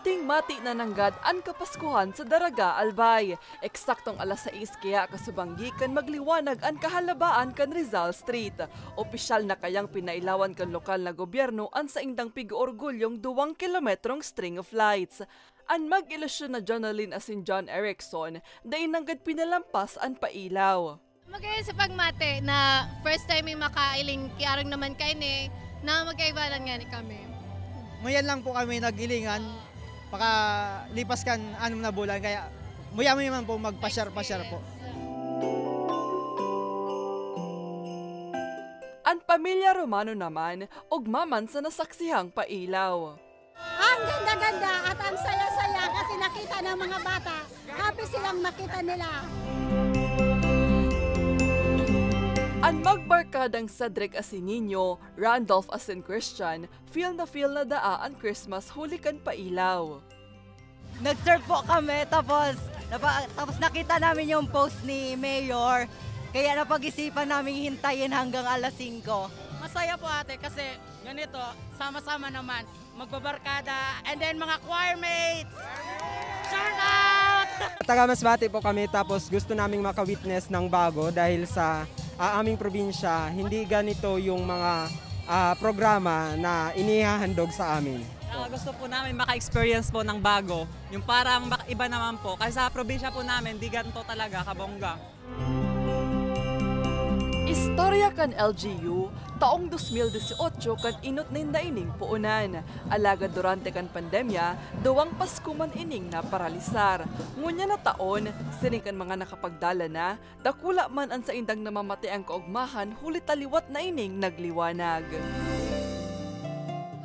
Mating-mati na nanggad ang kapaskuhan sa Daraga, Albay. Eksaktong alas 6 kaya kasubanggi kan magliwanag ang kahalabaan kan Rizal Street. Opisyal na kayang pinailawan kan lokal na gobyerno ang sa indang pig-orgulyong 2 kilometrong string of lights. Ang mag-ilusyon na Jonalyn asin John Erickson, dahil nanggad pinalampas ang pailaw. Magayon sa pagmate na first time may makailing kiarang naman kayo na magkaibalan nga ni kami. Ngayon lang po kami nagilingan, lipas kan 6 na bulan, kaya muya-muya man po magpasyar-pasyar po. Ang pamilya Romano naman, ugmaman sa nasaksihang pailaw. Ang ganda-ganda at ang saya-saya kasi nakita ng mga bata. Happy silang makita nila. Ang magbarkadang Cedric Asinino, Randolph asin Christian, feel na daa ang Christmas hulikan pailaw. Nag-serve po kami tapos nakita namin yung post ni Mayor. Kaya napag-isipan namin hintayin hanggang alas 5. Masaya po ate kasi ganito, sama-sama naman, magbabarkada, and then mga choir mates! Shout out! Taga Masbate po kami tapos gusto naming maka-witness ng bago dahil sa aming probinsya, hindi ganito yung mga programa na inihahandog sa amin. Gusto po namin maka-experience po ng bago, yung parang iba naman po, kasi sa probinsya po namin, di ganito talaga, kabongga. Istorya kan LGU, taong 2018 kan inot na ining puunan. Alaga durante kan pandemya, 2 Pasko man ining na paralisar. Ngunya na taon, sining kan mga nakapagdala na, dakula man ang sa indang namamati ang kaugmahan, huli taliwat na ining nagliwanag.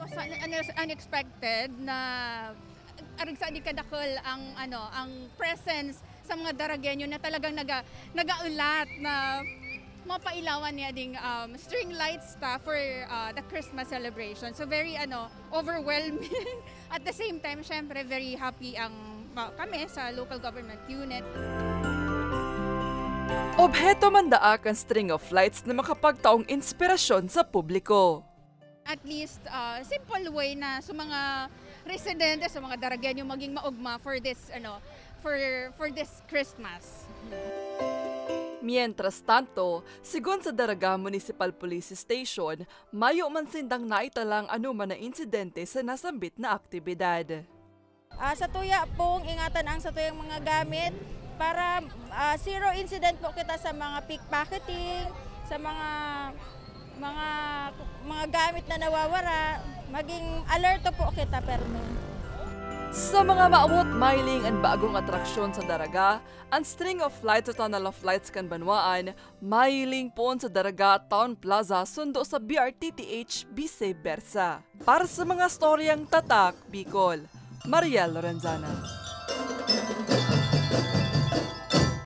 It was unexpected na aring sa kadakol ang presence sa mga Daragenyo na talagang nagaulat na mapailawan niya ding string lights for the Christmas celebration. So very overwhelming. At the same time, syempre very happy kami sa local government unit. Obheto man daa kan string of lights na makapagtaong inspirasyon sa publiko. At least simple way na sa mga residentes, sa mga Daragenyo maging maugma for this for this Christmas. Mientras tanto, sigon sa Daraga Municipal Police Station, mayo man sindang naitalang anuman na insidente sa nasambit na aktibidad. Sa tuya pong ingatan ang sa tuyang mga gamit para zero incident po kita sa mga pickpocketing, sa mga gamit na nawawara, maging alerto po kita permi. Sa mga maamot, mailing ang bagong atraksyon sa Daraga, ang string of lights sa Tunnel of Lights kan Banwaan, mailing po sa Daraga Town Plaza sundo sa BRTTH vice versa. Para sa mga storyang tatak, Bicol, Mariel Lorenzana.